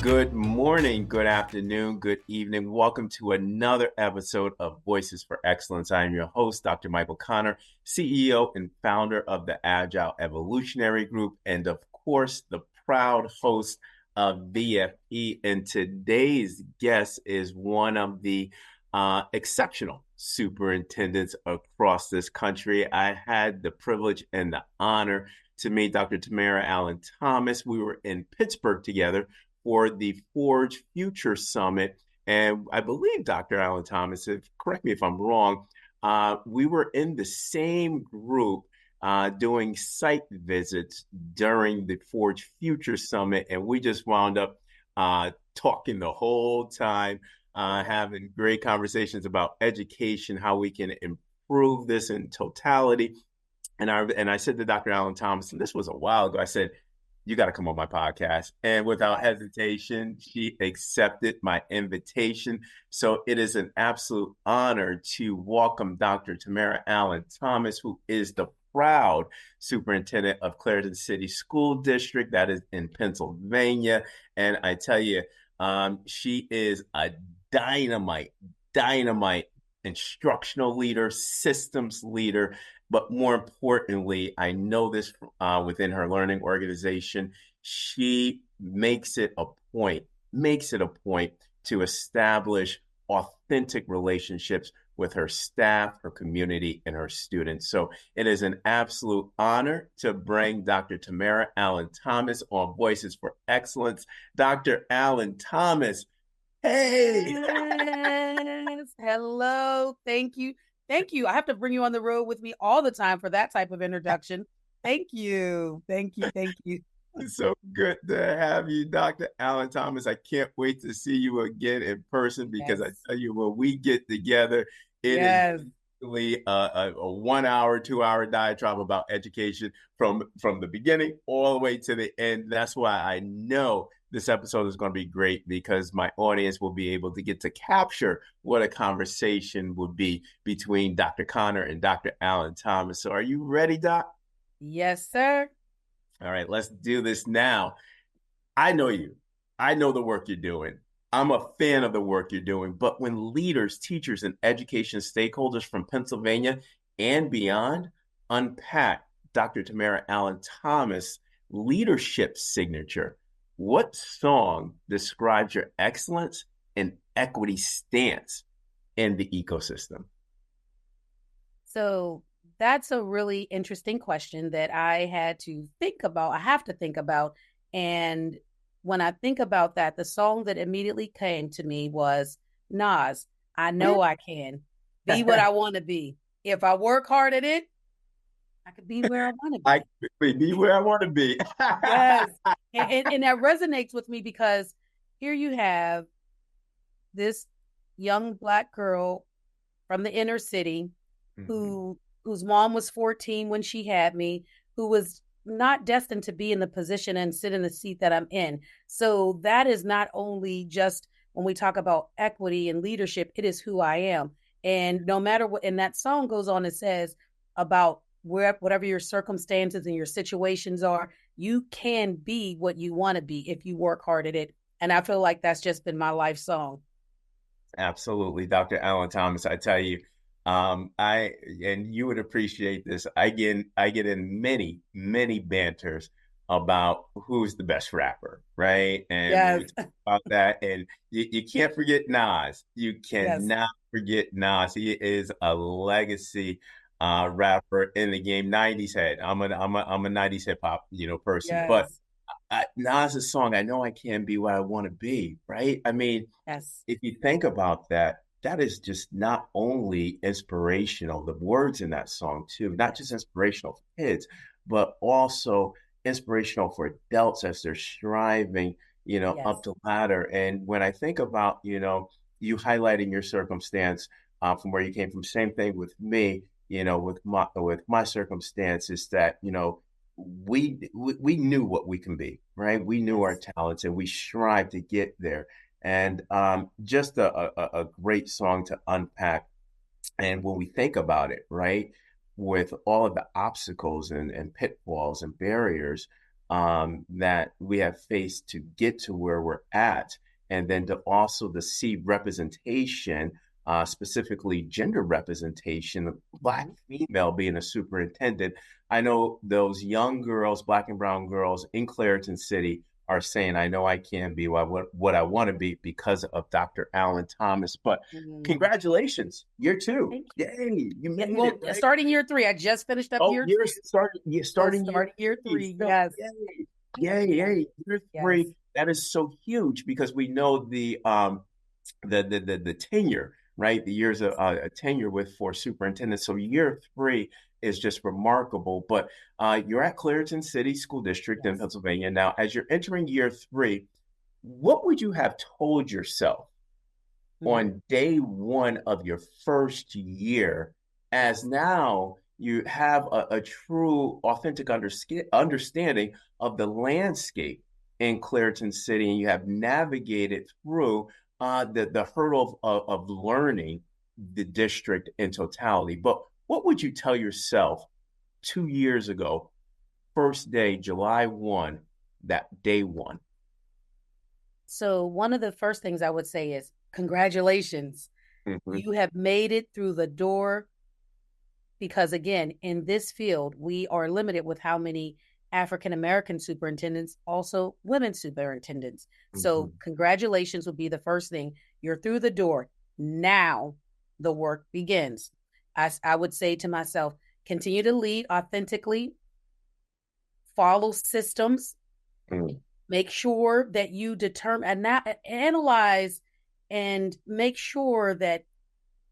Good morning, good afternoon, good evening. Welcome to another episode of Voices for Excellence. I am your host, Dr. Michael Connor, CEO and founder of the Agile Evolutionary Group, and of course, the proud host of VFE. And today's guest is one of the exceptional superintendents across this country. I had the privilege and the honor to meet Dr. Tamara Allen-Thomas. We were in Pittsburgh together for the Forge Future Summit. And I believe Dr. Allen-Thomas, correct me if I'm wrong, we were in the same group doing site visits during the Forge Future Summit. And we just wound up talking the whole time, having great conversations about education, how we can improve this in totality. And I said to Dr. Allen-Thomas, and this was a while ago, I said, you got to come on my podcast. And without hesitation, she accepted my invitation. So it is an absolute honor to welcome Dr. Tamara Allen-Thomas, who is the proud superintendent of Clairton City School District, that is in Pennsylvania. And I tell you, she is a dynamite instructional leader, systems leader. But more importantly, I know this within her learning organization, she makes it a point to establish authentic relationships with her staff, her community, and her students. So it is an absolute honor to bring Dr. Tamara Allen-Thomas on Voices for Excellence. Dr. Allen-Thomas, hey! Yes. Hello. Thank you. Thank you. I have to bring you on the road with me all the time for that type of introduction. Thank you. Thank you. Thank you. It's so good to have you, Dr. Allen-Thomas. I can't wait to see you again in person because I tell you, when we get together, it is really a 1 hour, 2 hour diatribe about education from the beginning all the way to the end. That's why I know this episode is going to be great, because my audience will be able to get to capture what a conversation would be between Dr. Connor and Dr. Allen-Thomas. So are you ready, Doc? Yes, sir. All right, let's do this now. I know you. I know the work you're doing. I'm a fan of the work you're doing. But when leaders, teachers, and education stakeholders from Pennsylvania and beyond unpack Dr. Tamara Allen-Thomas' leadership signature, what song describes your excellence and equity stance in the ecosystem? So that's a really interesting question that I had to think about. I have to think about. And when I think about that, the song that immediately came to me was Nas, I Know I Can Be What I Want to Be. If I work hard at it, I could be where I want to be. I could be where I want to be. Yes. And that resonates with me, because here you have this young Black girl from the inner city whose mom was 14 when she had me, who was not destined to be in the position and sit in the seat that I'm in. So that is not only just when we talk about equity and leadership, it is who I am. And no matter what, and that song goes on and says about whatever your circumstances and your situations are, you can be what you want to be if you work hard at it. And I feel like that's just been my life song. Absolutely, Dr. Allen-Thomas. I tell you, and you would appreciate this. I get in many banters about who's the best rapper, right? And we talk about that, and you can't forget Nas. You cannot forget Nas. He is a legacy rapper in the game. 90s head. I'm a 90s hip hop person, but Nas' song, I Know I Can Be What I Want to Be, right? I mean, if you think about that, that is just not only inspirational, the words in that song too, not just inspirational for kids, but also inspirational for adults as they're striving, up the ladder. And when I think about, you highlighting your circumstance from where you came from, same thing with me, with my circumstances, that, we knew what we can be, right? We knew our talents and we strive to get there. And just a great song to unpack. And when we think about it, right, with all of the obstacles and pitfalls and barriers, that we have faced to get to where we're at, and then to see representation, specifically gender representation, Black female being a superintendent. I know those young girls, Black and brown girls in Clairton City, are saying, I know I can be what I want to be because of Dr. Allen-Thomas. But congratulations, year 2. Yay, you made it. Right? Starting year 3. I just finished up year 2. Starting year 3. Yes. Yay. Year 3. Yes. That is so huge because we know the tenure, right? The years of tenure for superintendents. So year 3 is just remarkable. But you're at Clairton City School District in Pennsylvania. Now, as you're entering year 3, what would you have told yourself on day 1 of your first year, as now you have a true, authentic understanding of the landscape in Clairton City, and you have navigated through the hurdle of learning the district in totality? But what would you tell yourself 2 years ago, first day, July 1, that day 1? So one of the first things I would say is, congratulations. You have made it through the door, because again, in this field, we are limited with how many African-American superintendents, also women superintendents. So congratulations would be the first thing. You're through the door. Now the work begins. I would say to myself, continue to lead authentically, follow systems, make sure that you determine and analyze and make sure that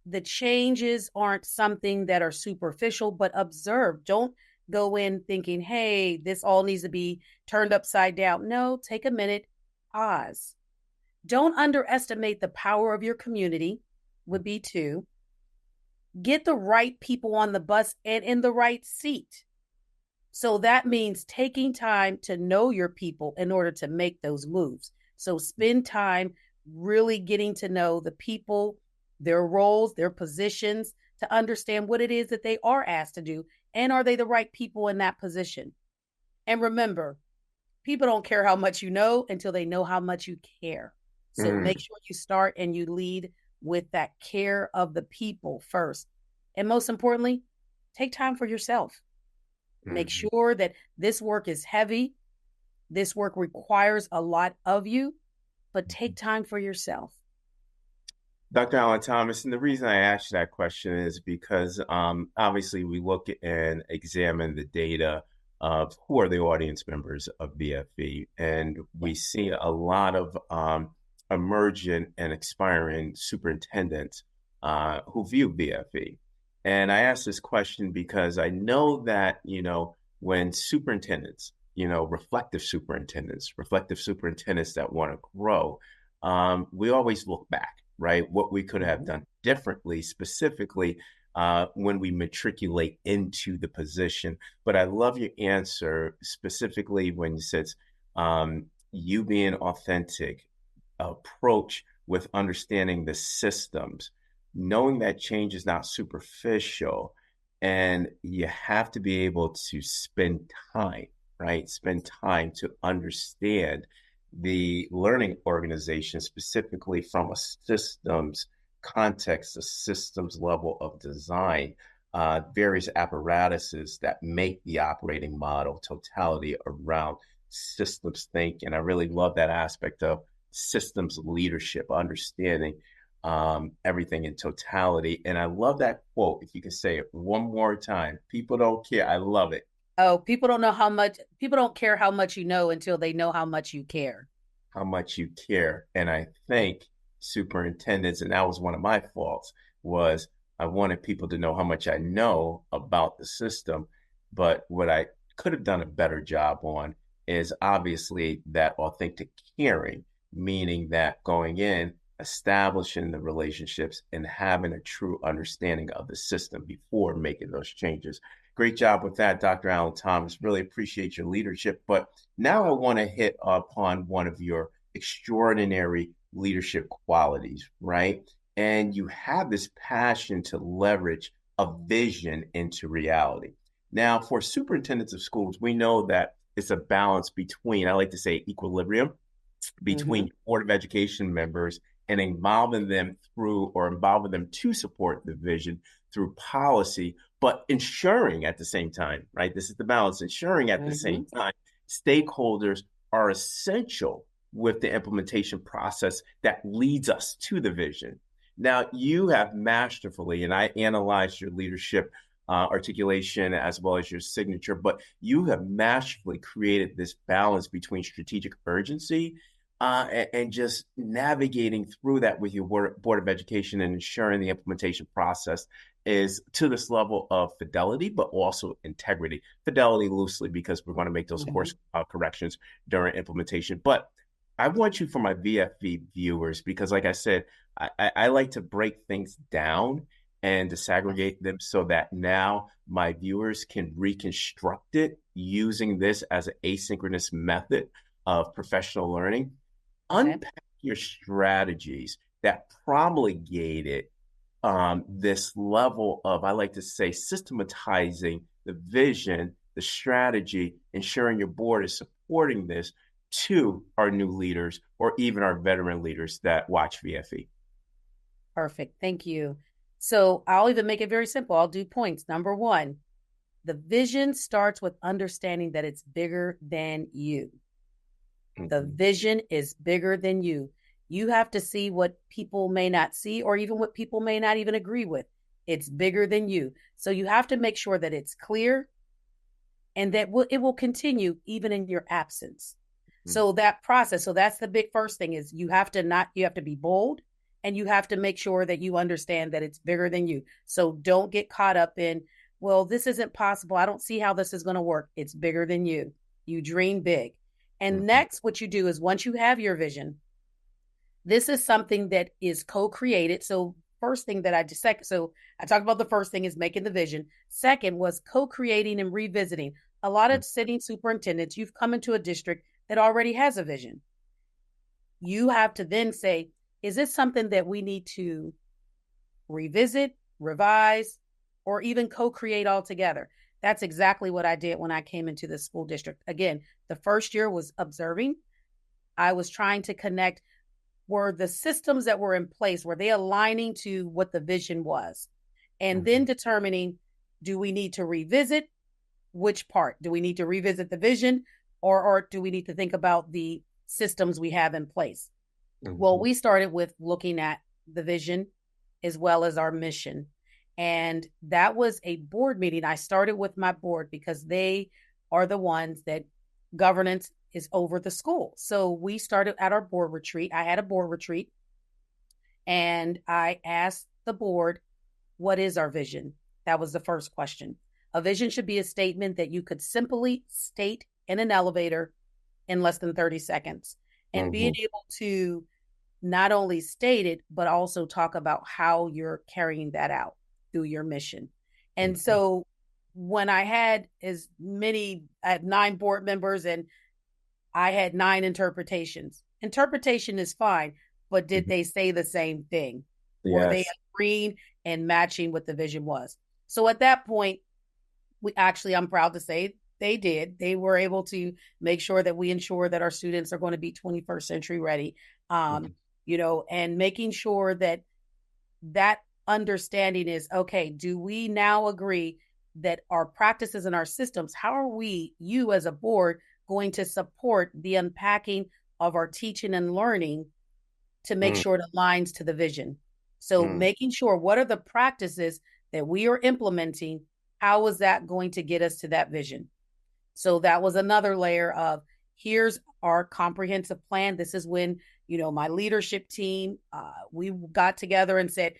the changes aren't something that are superficial, but observe. Don't go in thinking, hey, this all needs to be turned upside down. No, take a minute, pause. Don't underestimate the power of your community, would be 2. Get the right people on the bus and in the right seat. So that means taking time to know your people in order to make those moves. So spend time really getting to know the people, their roles, their positions, to understand what it is that they are asked to do, and are they the right people in that position. And remember, people don't care how much you know until they know how much you care. So make sure you start and you lead with that care of the people first. And most importantly, take time for yourself. Make sure that this work is heavy. This work requires a lot of you, but take time for yourself. Dr. Allen-Thomas, and the reason I asked that question is because obviously we look and examine the data of who are the audience members of BFE, and we see a lot of emergent and aspiring superintendents who view BFE. And I ask this question because I know that, when superintendents, reflective superintendents that want to grow, we always look back, right? What we could have done differently, specifically when we matriculate into the position. But I love your answer, specifically when you said you being authentic, approach with understanding the systems, knowing that change is not superficial, and you have to be able to spend time, right? Spend time to understand the learning organization, specifically from a systems context, a systems level of design, various apparatuses that make the operating model totality around systems thinking. I really love that aspect of systems leadership, understanding everything in totality. And I love that quote. If you can say it one more time, people don't care. I love it. Oh, people don't care how much you know until they know how much you care. How much you care. And I think superintendents, and that was one of my faults, was I wanted people to know how much I know about the system. But what I could have done a better job on is obviously that authentic caring, meaning that going in, establishing the relationships and having a true understanding of the system before making those changes. Great job with that, Dr. Allen-Thomas. Really appreciate your leadership. But now I want to hit upon one of your extraordinary leadership qualities, right? And you have this passion to leverage a vision into reality. Now, for superintendents of schools, we know that it's a balance between, I like to say, equilibrium between Board of Education members and involving them to support the vision through policy, but ensuring at the same time, right? This is the balance, ensuring at the same time, stakeholders are essential with the implementation process that leads us to the vision. Now, you have masterfully, and I analyzed your leadership articulation as well as your signature, but you have masterfully created this balance between strategic urgency and just navigating through that with your Board of Education and ensuring the implementation process is to this level of fidelity, but also integrity. Fidelity loosely, because we're going to make those course corrections during implementation. But I want you, for my VFV viewers, because like I said, I like to break things down and disaggregate them so that now my viewers can reconstruct it using this as an asynchronous method of professional learning. Unpack your strategies that promulgated this level of, I like to say, systematizing the vision, the strategy, ensuring your board is supporting this to our new leaders or even our veteran leaders that watch VFE. Perfect. Thank you. So I'll even make it very simple. I'll do points. Number one, the vision starts with understanding that it's bigger than you. The vision is bigger than you. You have to see what people may not see, or even what people may not even agree with. It's bigger than you. So you have to make sure that it's clear and that it will continue even in your absence. So that process, so that's the big first thing is you have to be bold, and you have to make sure that you understand that it's bigger than you. So don't get caught up in, well, this isn't possible. I don't see how this is going to work. It's bigger than you. You dream big. And next, what you do is once you have your vision, this is something that is co-created. So first thing that I talked about the first thing is making the vision. Second was co-creating and revisiting. A lot of sitting superintendents, you've come into a district that already has a vision. You have to then say, is this something that we need to revisit, revise, or even co-create all together? That's exactly what I did when I came into the school district. Again, the first year was observing. I was trying to connect, were the systems that were in place, were they aligning to what the vision was? And then determining, do we need to revisit which part? Do we need to revisit the vision, or do we need to think about the systems we have in place? Well, we started with looking at the vision as well as our mission. And that was a board meeting. I started with my board because they are the ones that governance is over the school. So we started at our board retreat. I had a board retreat, and I asked the board, what is our vision? That was the first question. A vision should be a statement that you could simply state in an elevator in less than 30 seconds. And being able to not only state it, but also talk about how you're carrying that out through your mission. And so when I had I had 9 board members and I had 9 interpretations. Interpretation is fine, but did they say the same thing? Yes. Were they agreeing and matching what the vision was? So at that point, I'm proud to say they did. They were able to make sure that we ensure that our students are going to be 21st century ready, and making sure that understanding is, okay, do we now agree that our practices and our systems, how are you as a board, going to support the unpacking of our teaching and learning to make sure it aligns to the vision? So making sure, what are the practices that we are implementing? How is that going to get us to that vision? So that was another layer of, here's our comprehensive plan. This is when, my leadership team, we got together and said,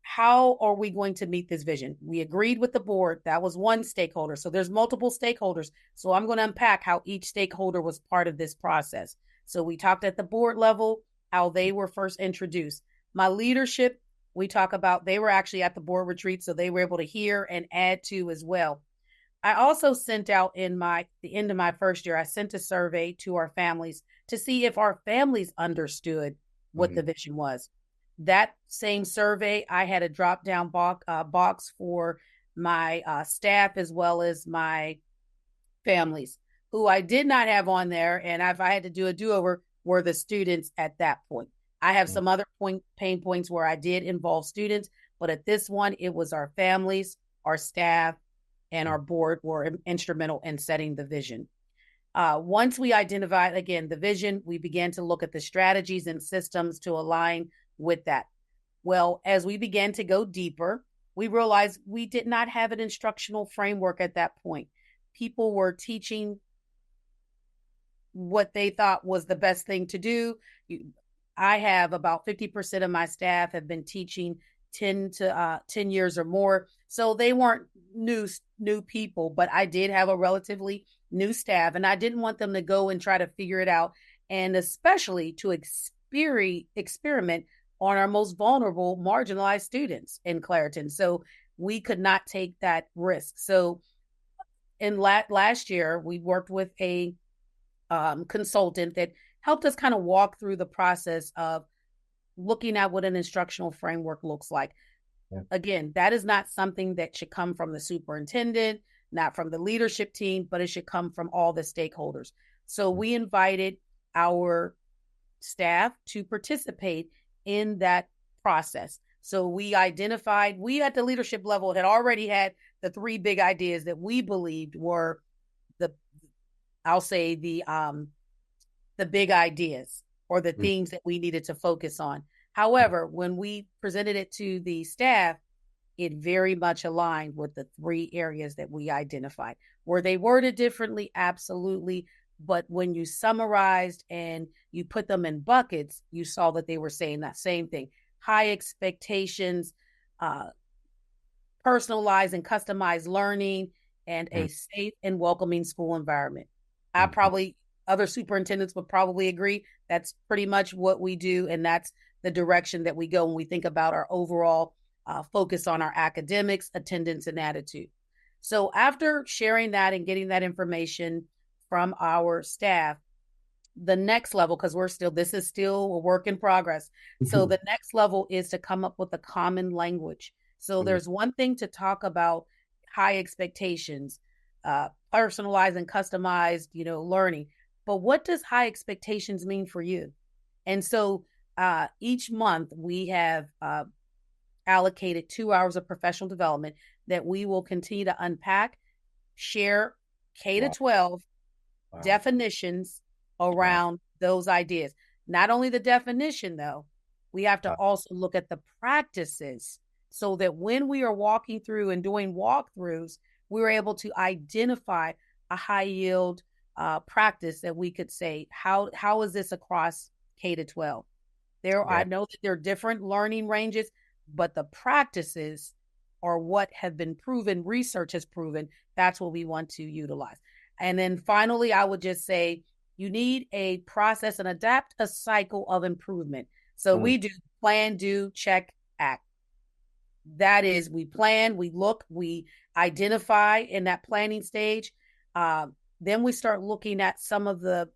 how are we going to meet this vision? We agreed with the board. That was one stakeholder. So there's multiple stakeholders. So I'm going to unpack how each stakeholder was part of this process. So we talked at the board level, how they were first introduced. My leadership, we talk about, they were actually at the board retreat, so they were able to hear and add to as well. I also sent out the end of my first year, I sent a survey to our families to see if our families understood what the vision was. That same survey, I had a drop-down box for my staff as well as my families. Who I did not have on there, and if I had to do a do-over, were the students at that point. I have some other pain points where I did involve students, but at this one, it was our families, our staff, and our board were instrumental in setting the vision. Once we identified, again, the vision, we began to look at the strategies and systems to align with that. Well, as we began to go deeper, we realized we did not have an instructional framework at that point. People were teaching what they thought was the best thing to do. I have about 50% of my staff have been teaching 10 years or more. So they weren't new people, but I did have a relatively new staff, and I didn't want them to go and try to figure it out, and especially to experiment on our most vulnerable, marginalized students in Clairton. So we could not take that risk. So in last year, we worked with a consultant that helped us kind of walk through the process of looking at what an instructional framework looks like. Yeah. Again, that is not something that should come from the superintendent, not from the leadership team, but it should come from all the stakeholders. So we invited our staff to participate in that process. So we identified, we at the leadership level had already had the 3 big ideas that we believed were the big ideas or the things that we needed to focus on. However, when we presented it to the staff, it very much aligned with the 3 areas that we identified. Were they worded differently? Absolutely. But when you summarized and you put them in buckets, you saw that they were saying that same thing. High expectations, personalized and customized learning, and a safe and welcoming school environment. Other superintendents would probably agree. That's pretty much what we do. And that's the direction that we go when we think about our overall focus on our academics, attendance, and attitude. So after sharing that and getting that information from our staff, the next level, because this is still a work in progress. So the next level is to come up with a common language. So there's one thing to talk about high expectations, personalized and customized, learning. But what does high expectations mean for you? And so each month we have allocated 2 hours of professional development that we will continue to unpack, share K-12 definitions around those ideas. Not only the definition, though, we have to also look at the practices so that when we are walking through and doing walkthroughs, we're able to identify a high yield practice that we could say, how is this across K-12? I know that there are different learning ranges, but the practices are what have been proven, research has proven, that's what we want to utilize. And then finally, I would just say, you need a process and adapt a cycle of improvement. So we do plan, do, check, act. That is, we plan, we look, we identify in that planning stage. Then we start looking at some of the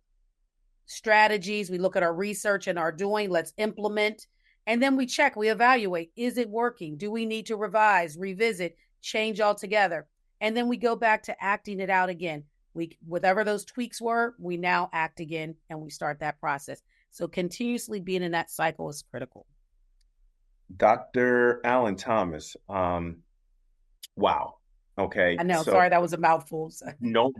strategies. We look at our research and our doing, let's implement. And then we check, we evaluate, is it working? Do we need to revise, revisit, change altogether? And then we go back to acting it out again. Whatever those tweaks were, we now act again and we start that process. So continuously being in that cycle is critical. Dr. Allen-Thomas, wow. Okay. I know. Sorry, that was a mouthful. No.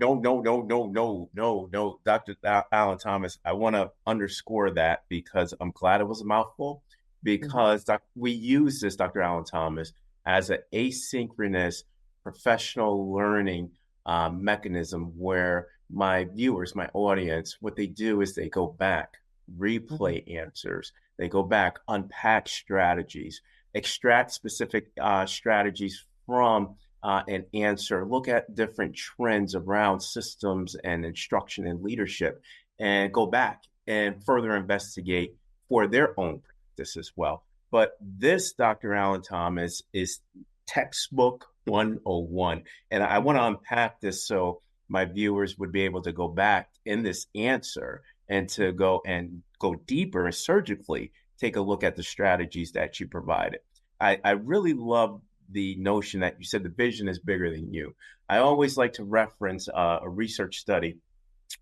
Dr. Allen-Thomas, I want to underscore that because I'm glad it was a mouthful because we use this, Dr. Allen-Thomas, as an asynchronous professional learning mechanism where my viewers, my audience, what they do is they go back, replay answers. They go back, unpack strategies, extract specific strategies from an answer, look at different trends around systems and instruction and leadership, and go back and further investigate for their own practice as well. But this, Dr. Allen-Thomas, is textbook 101. And I want to unpack this so my viewers would be able to go back in this answer and to go deeper and surgically take a look at the strategies that you provided. I really love the notion that you said the vision is bigger than you. I always like to reference a research study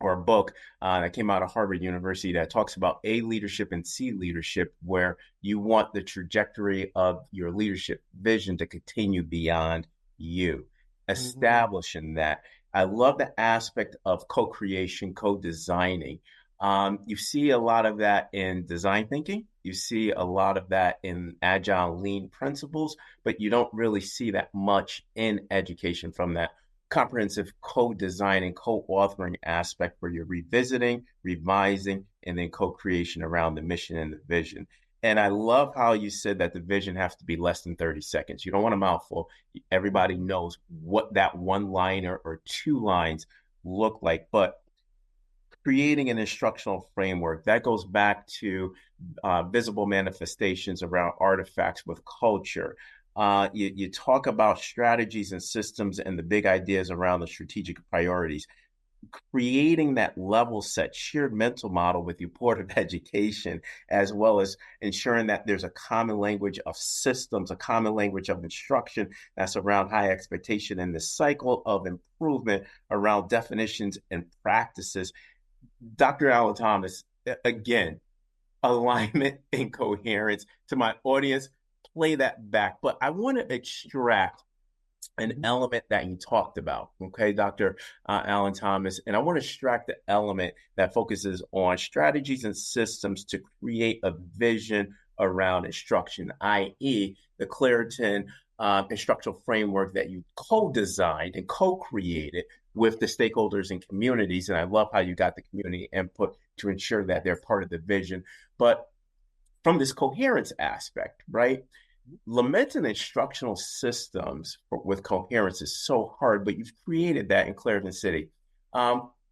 or a book that came out of Harvard University that talks about A leadership and C leadership, where you want the trajectory of your leadership vision to continue beyond you, establishing that. I love the aspect of co-creation, co-designing. You see a lot of that in design thinking. You see a lot of that in agile lean principles, but you don't really see that much in education from that comprehensive co-design and co-authoring aspect where you're revisiting, revising, and then co-creation around the mission and the vision. And I love how you said that the vision has to be less than 30 seconds. You don't want a mouthful. Everybody knows what that one liner or two lines look like, but creating an instructional framework that goes back to visible manifestations around artifacts with culture. You talk about strategies and systems and the big ideas around the strategic priorities. Creating that level set shared mental model with your Board of Education, as well as ensuring that there's a common language of systems, a common language of instruction that's around high expectation, and the cycle of improvement around definitions and practices. Dr. Allen-Thomas, again, alignment and coherence. To my audience, play that back. But I want to extract an element that you talked about, okay, Dr. Allen-Thomas, and I want to extract the element that focuses on strategies and systems to create a vision around instruction, i.e. the Clairton instructional framework that you co-designed and co-created with the stakeholders and communities. And I love how you got the community input to ensure that they're part of the vision. But from this coherence aspect, right? Lamenting instructional systems with coherence is so hard, but you've created that in Clairton City.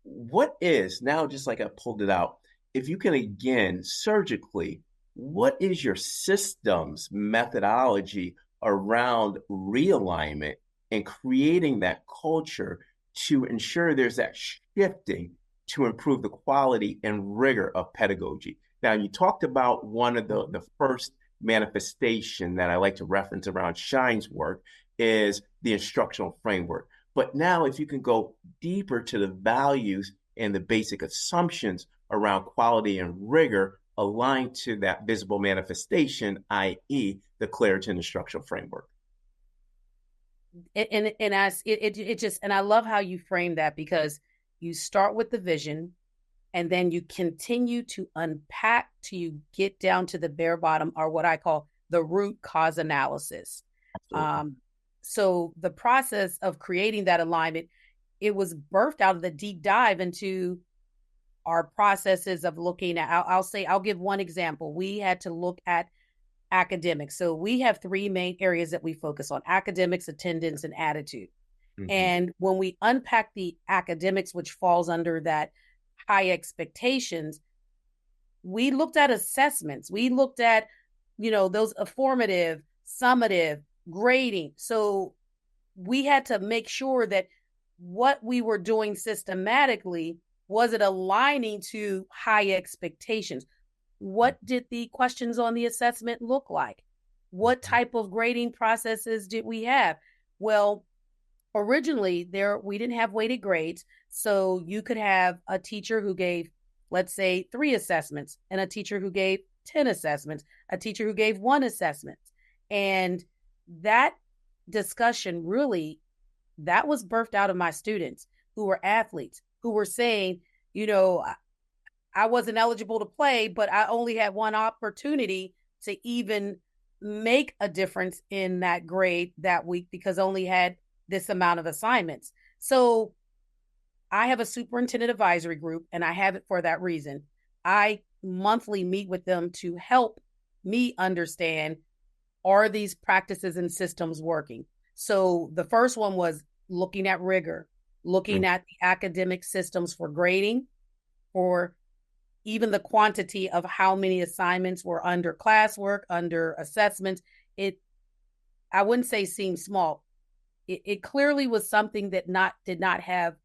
What is, now just like I pulled it out, if you can again surgically, what is your systems methodology around realignment and creating that culture to ensure there's that shifting to improve the quality and rigor of pedagogy? Now, you talked about one of the first manifestation that I like to reference around Shine's work is the instructional framework. But now if you can go deeper to the values and the basic assumptions around quality and rigor aligned to that visible manifestation, i.e. the Clairton instructional framework. And I love how you frame that, because you start with the vision and then you continue to unpack till you get down to the bare bottom, or what I call the root cause analysis. So the process of creating that alignment, it was birthed out of the deep dive into our processes of looking at, I'll give one example. We had to look at academics. So we have three main areas that we focus on: academics, attendance, and attitude. And when we unpack the academics, which falls under that high expectations, we looked at assessments. We looked at, those formative, summative, grading. So we had to make sure that what we were doing systematically, was it aligning to high expectations? What did the questions on the assessment look like? What type of grading processes did we have? Well, originally we didn't have weighted grades. So you could have a teacher who gave, let's say, 3 assessments, and a teacher who gave 10 assessments, a teacher who gave 1 assessment. And that discussion really, that was birthed out of my students who were athletes, who were saying, I wasn't eligible to play, but I only had one opportunity to even make a difference in that grade that week because I only had this amount of assignments. So I have a superintendent advisory group, and I have it for that reason. I monthly meet with them to help me understand, are these practices and systems working? So the first one was looking at rigor, looking at the academic systems for grading, for even the quantity of how many assignments were under classwork, under assessments. I wouldn't say seemed small. It clearly was something that did not have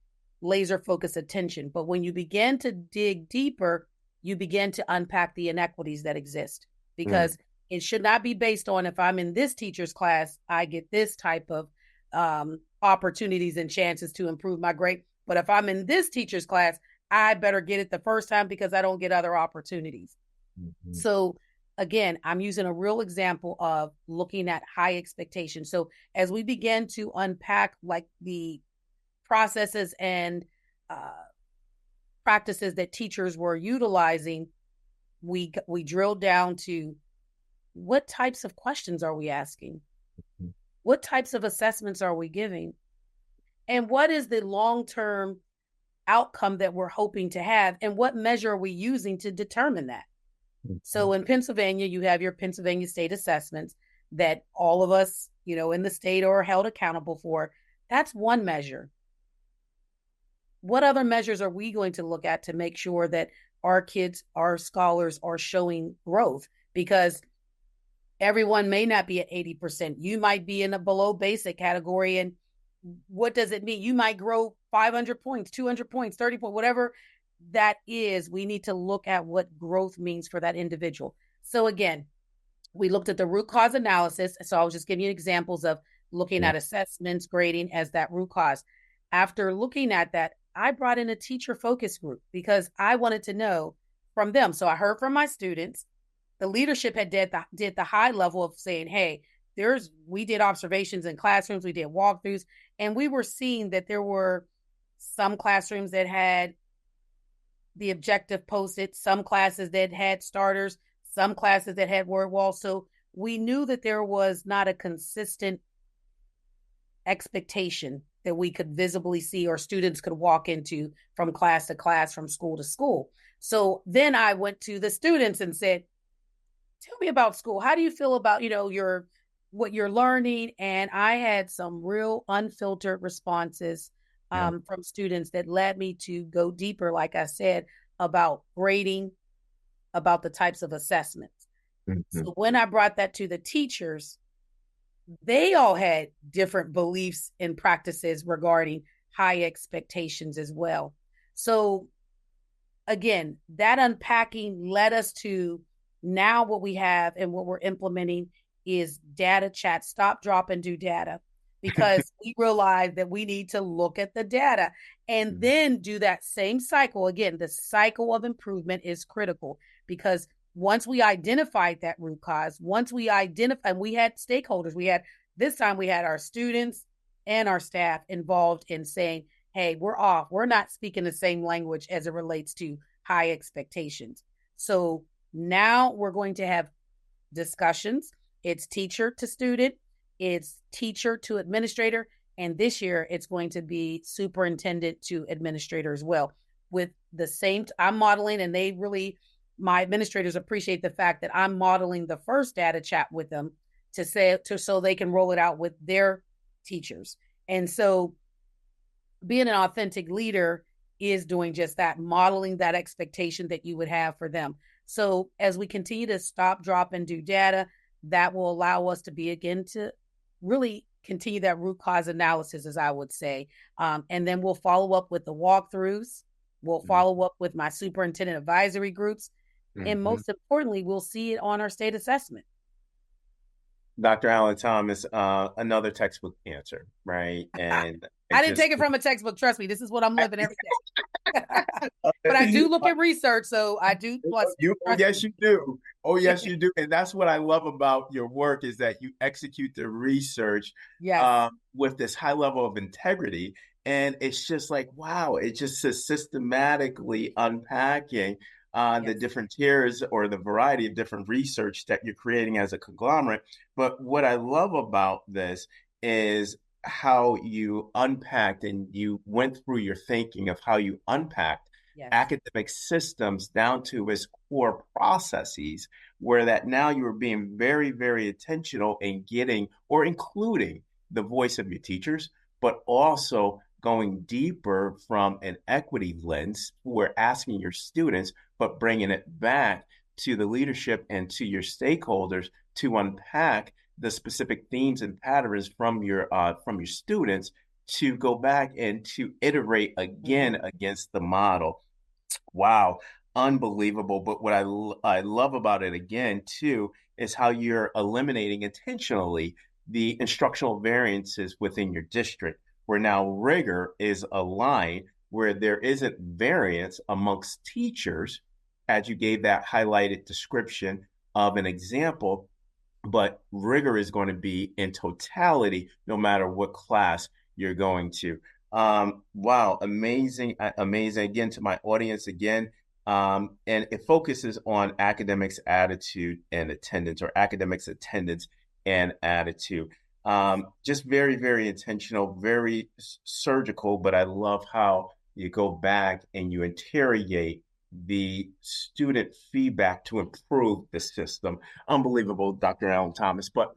laser focused attention. But when you begin to dig deeper, you begin to unpack the inequities that exist, because it should not be based on, if I'm in this teacher's class, I get this type of opportunities and chances to improve my grade. But if I'm in this teacher's class, I better get it the first time because I don't get other opportunities. Mm-hmm. So again, I'm using a real example of looking at high expectations. So as we begin to unpack like the processes and practices that teachers were utilizing, we drilled down to what types of questions are we asking? Mm-hmm. What types of assessments are we giving? And what is the long-term outcome that we're hoping to have? And what measure are we using to determine that? Mm-hmm. So in Pennsylvania, you have your Pennsylvania state assessments that all of us, in the state are held accountable for. That's one measure. What other measures are we going to look at to make sure that our kids, our scholars are showing growth? Because everyone may not be at 80%. You might be in a below basic category. And what does it mean? You might grow 500 points, 200 points, 30 points, whatever that is. We need to look at what growth means for that individual. So again, we looked at the root cause analysis. So I was just giving you examples of looking at assessments, grading as that root cause. After looking at that, I brought in a teacher focus group because I wanted to know from them. So I heard from my students. The leadership had did the high level of saying, hey, we did observations in classrooms, we did walkthroughs, and we were seeing that there were some classrooms that had the objective posted, some classes that had starters, some classes that had word walls. So we knew that there was not a consistent expectation that we could visibly see or students could walk into from class to class, from school to school. So then I went to the students and said, tell me about school. How do you feel about, what you're learning? And I had some real unfiltered responses from students that led me to go deeper, like I said, about grading, about the types of assessments. Mm-hmm. So when I brought that to the teachers, they all had different beliefs and practices regarding high expectations as well. So again, that unpacking led us to now what we have and what we're implementing is data chat, stop, drop, and do data, because we realize that we need to look at the data and then do that same cycle. Again, the cycle of improvement is critical because once we identified that root cause, once we identified, we had stakeholders, this time we had our students and our staff involved in saying, hey, we're off. We're not speaking the same language as it relates to high expectations. So now we're going to have discussions. It's teacher to student, it's teacher to administrator, and this year it's going to be superintendent to administrator as well. With the same, I'm modeling, and my administrators appreciate the fact that I'm modeling the first data chat with them so they can roll it out with their teachers. And so being an authentic leader is doing just that, modeling that expectation that you would have for them. So as we continue to stop, drop, and do data, that will allow us to to really continue that root cause analysis, as I would say. And then we'll follow up with the walkthroughs. We'll follow up with my superintendent advisory groups. Mm-hmm. And most importantly, we'll see it on our state assessment. Dr. Allen-Thomas, another textbook answer, right? And I didn't take it from a textbook. Trust me, this is what I'm living every day. But I do look at research, so I do. Plus, yes, you do. Oh, yes, you do. And that's what I love about your work is that you execute the research with this high level of integrity. And it's just like, wow, it's just systematically unpacking the different tiers or the variety of different research that you're creating as a conglomerate. But what I love about this is how you unpacked and you went through your thinking of how you unpacked academic systems down to its core processes, where that now you are being very, very intentional in getting or including the voice of your teachers, but also going deeper from an equity lens. We're asking your students, but bringing it back to the leadership and to your stakeholders to unpack the specific themes and patterns from your students to go back and to iterate again against the model. Wow, unbelievable. But what I love about it again too is how you're eliminating intentionally the instructional variances within your district, where now rigor is aligned where there isn't variance amongst teachers, as you gave that highlighted description of an example, but rigor is going to be in totality, no matter what class you're going to. Wow, amazing, amazing. Again, to my audience, again, and it focuses on academics, attitude, and attendance, or academics, attendance, and attitude. Just very, very intentional, very surgical, but I love how you go back and you interrogate the student feedback to improve the system. Unbelievable, Dr. Allen-Thomas. But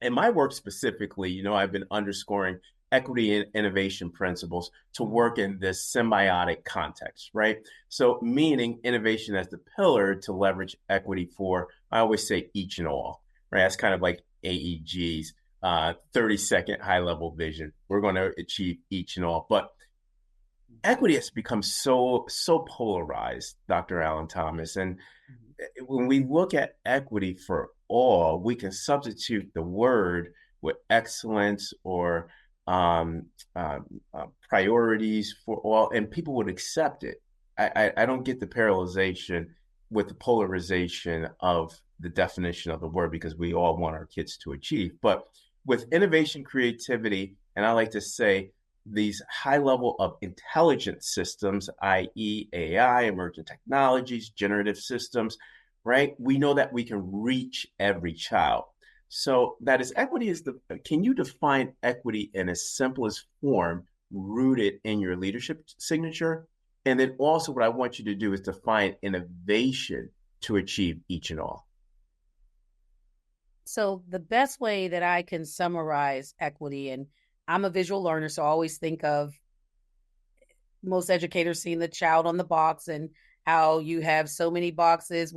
in my work specifically, I've been underscoring equity and innovation principles to work in this symbiotic context, right? So meaning innovation as the pillar to leverage equity for, I always say, each and all, right? That's kind of like AEG's 30-second high-level vision. We're going to achieve each and all. But equity has become so polarized, Dr. Allen-Thomas. And when we look at equity for all, we can substitute the word with excellence or priorities for all, and people would accept it. I don't get the parallelization with the polarization of the definition of the word, because we all want our kids to achieve. But with innovation, creativity, and I like to say these high level of intelligent systems, i.e. AI, emergent technologies, generative systems, right? We know that we can reach every child. So that is equity can you define equity in its simplest form, rooted in your leadership signature? And then also what I want you to do is define innovation to achieve each and all. So the best way that I can summarize equity, and I'm a visual learner, so I always think of most educators seeing the child on the box and how you have so many boxes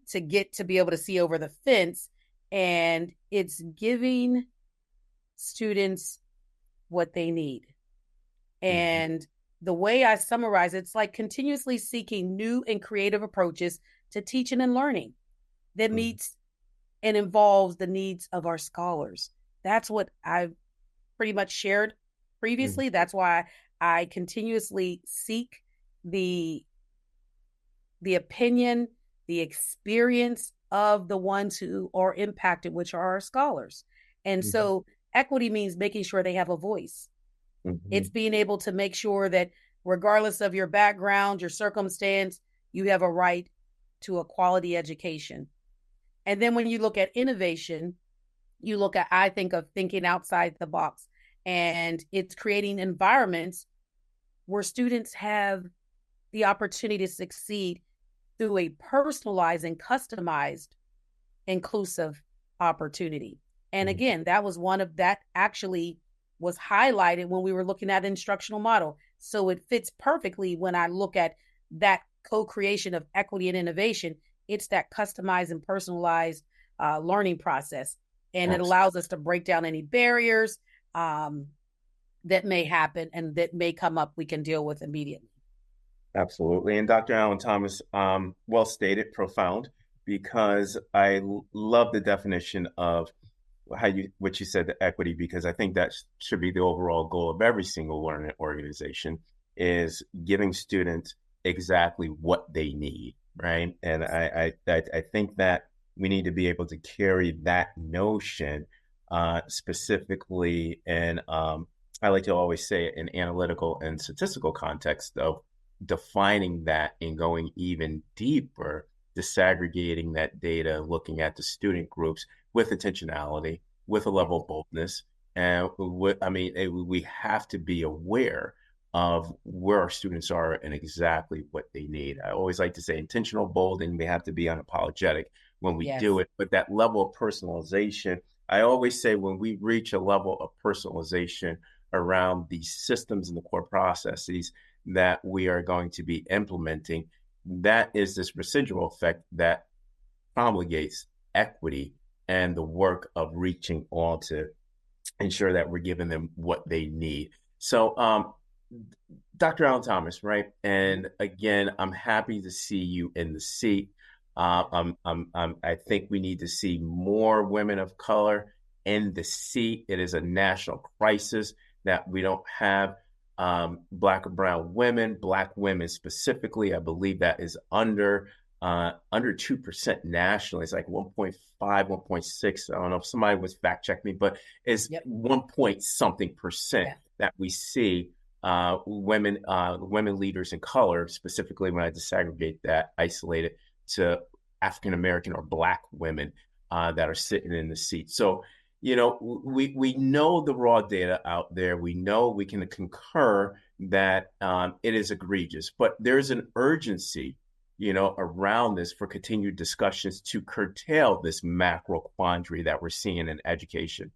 to get to be able to see over the fence. And it's giving students what they need. And the way I summarize it's like continuously seeking new and creative approaches to teaching and learning that meets and involves the needs of our scholars. That's what I've pretty much shared previously. That's why I continuously seek the opinion, the experience of the ones who are impacted, which are our scholars. And so equity means making sure they have a voice. It's being able to make sure that regardless of your background, your circumstance, you have a right to a quality education. And then when you look at innovation, I think of thinking outside the box, and it's creating environments where students have the opportunity to succeed through a personalized and customized inclusive opportunity. And again, that actually was highlighted when we were looking at instructional model. So it fits perfectly when I look at that co-creation of equity and innovation. It's that customized and personalized learning process. And it allows us to break down any barriers that may happen and that may come up we can deal with immediately. Absolutely. And Dr. Allen-Thomas, well stated, profound, because I love the definition of what you said, the equity, because I think that should be the overall goal of every single learning organization, is giving students exactly what they need, right? And I think that we need to be able to carry that notion specifically in, I like to always say, an analytical and statistical context of defining that and going even deeper, disaggregating that data, looking at the student groups with intentionality, with a level of boldness. And we have to be aware of where our students are and exactly what they need. I always like to say intentional, bold, and we have to be unapologetic when we do it. But that level of personalization, I always say when we reach a level of personalization around the systems and the core processes that we are going to be implementing, that is this residual effect that promulgates equity and the work of reaching all to ensure that we're giving them what they need. So, Dr. Allen-Thomas, right? And again, I'm happy to see you in the seat. I think we need to see more women of color in the seat. It is a national crisis that we don't have Black and brown women, Black women specifically. I believe that is under 2% nationally. It's like 1.5, 1.6. I don't know if somebody was fact check me, but it's 1 point something percent that we see women leaders in color, specifically when I disaggregate that, isolate it to African American or Black women that are sitting in the seat. So, we know the raw data out there. We know we can concur that it is egregious, but there's an urgency, around this for continued discussions to curtail this macro quandary that we're seeing in education.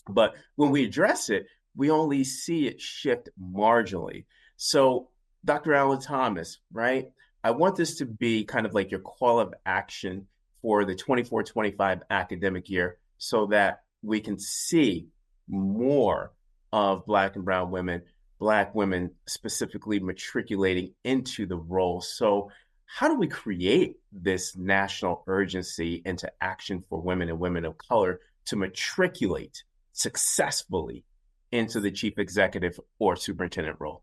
But when we address it, we only see it shift marginally. So, Dr. Allen-Thomas, right? I want this to be kind of like your call of action for the 24-25 academic year so that we can see more of Black and brown women, Black women specifically matriculating into the role. So how do we create this national urgency into action for women and women of color to matriculate successfully into the chief executive or superintendent role?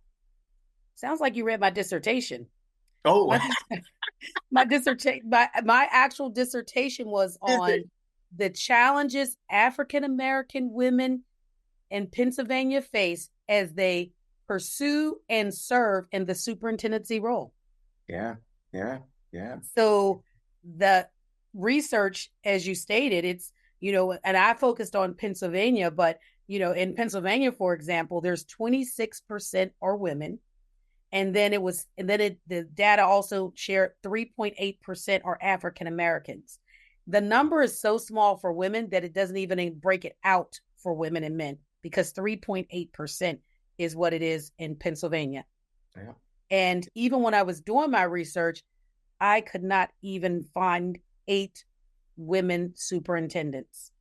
Sounds like you read my dissertation. Oh, my dissertation, my actual dissertation was on the challenges African American women in Pennsylvania face as they pursue and serve in the superintendency role. Yeah. So the research, as you stated, it's, and I focused on Pennsylvania, but, in Pennsylvania, for example, there's 26% are women. And then the data also shared 3.8% are African Americans. The number is so small for women that it doesn't even break it out for women and men, because 3.8% is what it is in Pennsylvania. Yeah. And even when I was doing my research, I could not even find 8 women superintendents.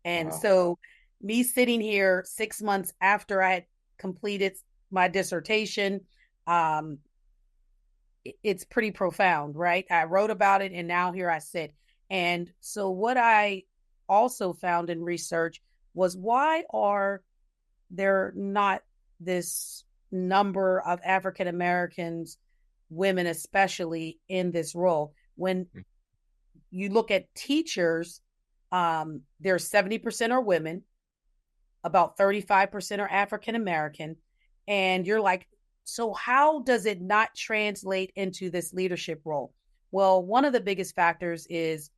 And so me sitting here 6 months after I had completed my dissertation, it's pretty profound, right? I wrote about it and now here I sit. And so what I also found in research was, why are there not this number of African Americans, women especially, in this role? When you look at teachers, there's 70% are women, about 35% are African American. And you're like, so how does it not translate into this leadership role? Well, one of the biggest factors is,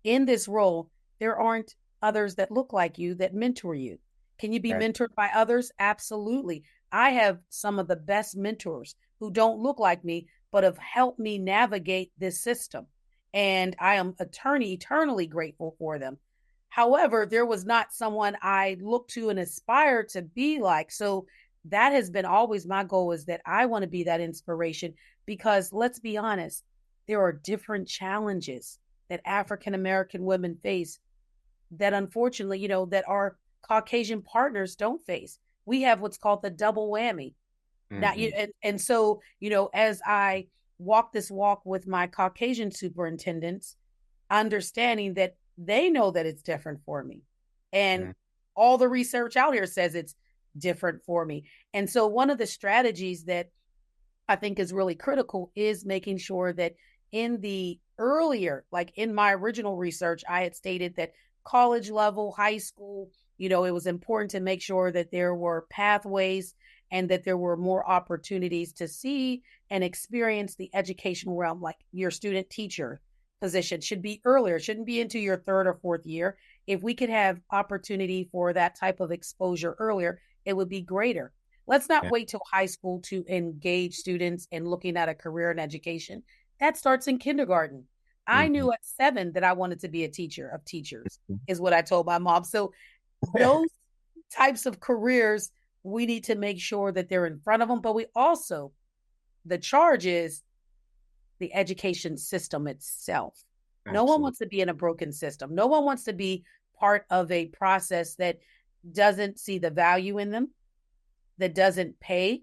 in this role, there aren't others that look like you that mentor you. Can you be mentored by others? Absolutely. I have some of the best mentors who don't look like me, but have helped me navigate this system. And I am eternally grateful for them. However, there was not someone I looked to and aspired to be like. So that has been always my goal, is that I want to be that inspiration, because let's be honest, there are different challenges that African American women face that unfortunately, that our Caucasian partners don't face. We have what's called the double whammy. Mm-hmm. Now, and so, as I walk this walk with my Caucasian superintendents, understanding that they know that it's different for me. And all the research out here says it's different for me. And so one of the strategies that I think is really critical is making sure that in the earlier, like in my original research, I had stated that college level, high school, it was important to make sure that there were pathways and that there were more opportunities to see and experience the educational realm. Like your student teacher position should be earlier, shouldn't be into your 3rd or 4th year. If we could have opportunity for that type of exposure earlier, it would be greater. Let's not wait till high school to engage students in looking at a career in education. That starts in kindergarten. I knew at 7 that I wanted to be a teacher of teachers, is what I told my mom. So those types of careers, we need to make sure that they're in front of them. But we also, the charge is the education system itself. Absolutely. No one wants to be in a broken system. No one wants to be part of a process that doesn't see the value in them, that doesn't pay,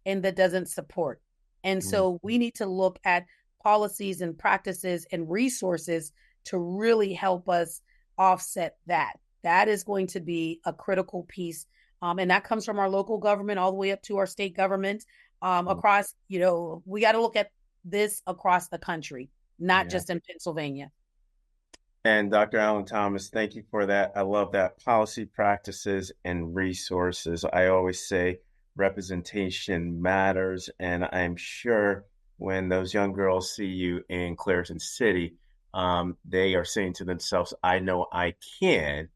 and that doesn't support. And so we need to look at policies and practices and resources to really help us offset that. That is going to be a critical piece And that comes from our local government all the way up to our state government. Across, we got to look at this across the country, not just in Pennsylvania. And Dr. Allen-Thomas, thank you for that. I love that. Policy, practices, and resources. I always say representation matters. And I'm sure when those young girls see you in Clairton City, they are saying to themselves, I know I can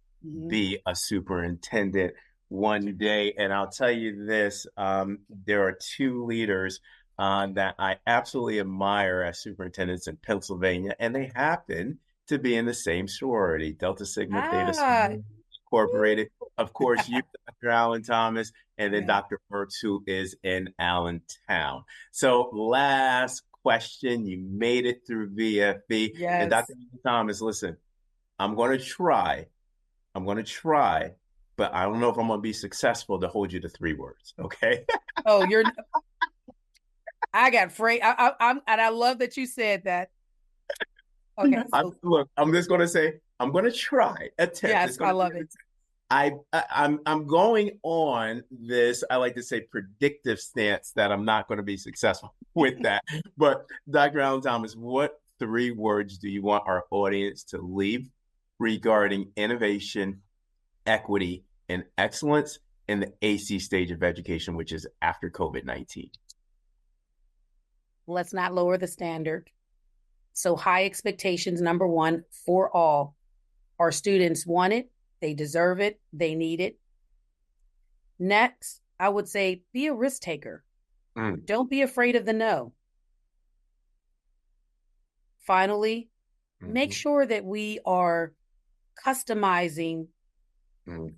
be a superintendent one day. And I'll tell you this, there are two leaders that I absolutely admire as superintendents in Pennsylvania, and they happen to be in the same sorority, Delta Sigma Theta Sigma Incorporated. Of course, you, Dr. Allen-Thomas, and then Dr. Burks, who is in Allentown. So last question, you made it through VFB. Yes. And Dr. Allen-Thomas, listen, I'm going to try, but I don't know if I'm going to be successful to hold you to 3 words, okay? Oh, I got afraid. And I love that you said that. Okay. So, Look, I'm just going to say, I'm going to try. Attempt. Yes, I love it. I'm going on this, I like to say, predictive stance that I'm not going to be successful with that. But Dr. Allen-Thomas, what 3 words do you want our audience to leave regarding innovation, equity, and excellence in the AC stage of education, which is after COVID-19? Let's not lower the standard. So high expectations, number 1, for all. Our students want it. They deserve it. They need it. Next, I would say be a risk taker. Don't be afraid of the no. Finally, make sure that we are customizing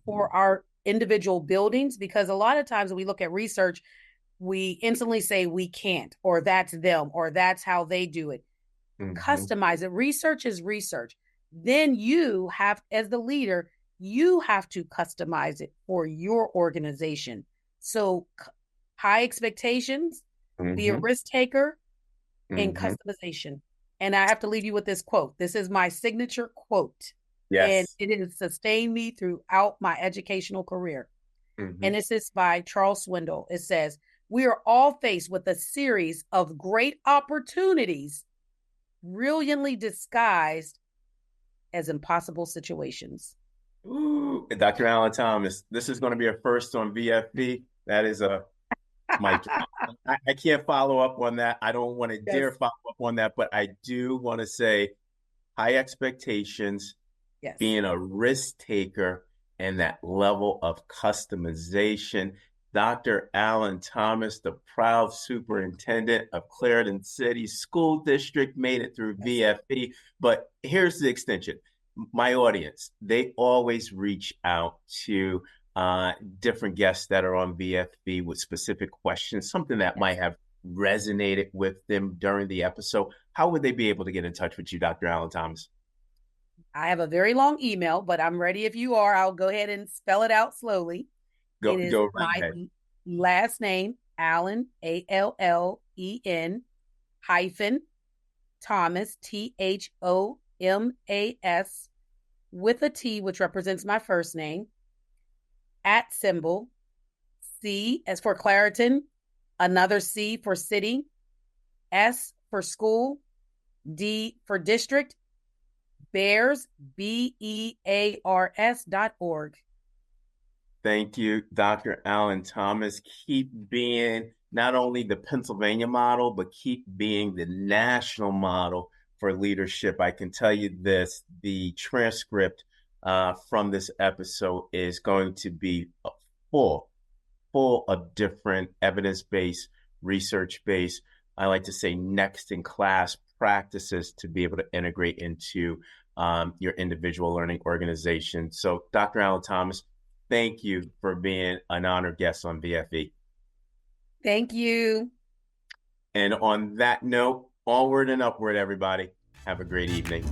for our individual buildings, because a lot of times when we look at research, we instantly say we can't, or that's them, or that's how they do it. Customize it. Research is research. Then you have, as the leader, you have to customize it for your organization. So high expectations, be a risk taker, and customization. And I have to leave you with this quote. This is my signature quote. Yes. And it has sustained me throughout my educational career. And this is by Charles Swindoll. It says, we are all faced with a series of great opportunities, brilliantly disguised as impossible situations. Ooh, Dr. Allen-Thomas, this is going to be a first on VFB. That is my I can't follow up on that. I don't want to dare follow up on that, but I do want to say high expectations, being a risk taker, and that level of customization. Dr. Allen-Thomas, the proud superintendent of Clairton City School District, made it through VFB. But here's the extension. My audience, they always reach out to different guests that are on VFB with specific questions, something that might have resonated with them during the episode. How would they be able to get in touch with you, Dr. Allen-Thomas? I have a very long email, but I'm ready if you are. I'll go ahead and spell it out slowly. It is my last name, Allen, ALLEN, hyphen, Thomas, THOMAS, with a T, which represents my first name, @ symbol, C as for Clairton, another C for city, S for school, D for district, Bears, BEARS.org. Thank you, Dr. Allen-Thomas. Keep being not only the Pennsylvania model, but keep being the national model for leadership. I can tell you this, the transcript from this episode is going to be full of different evidence-based, research-based, I like to say next in class practices to be able to integrate into your individual learning organization. So Dr. Allen-Thomas, thank you for being an honored guest on VFE. Thank you. And on that note, onward and upward, everybody. Have a great evening.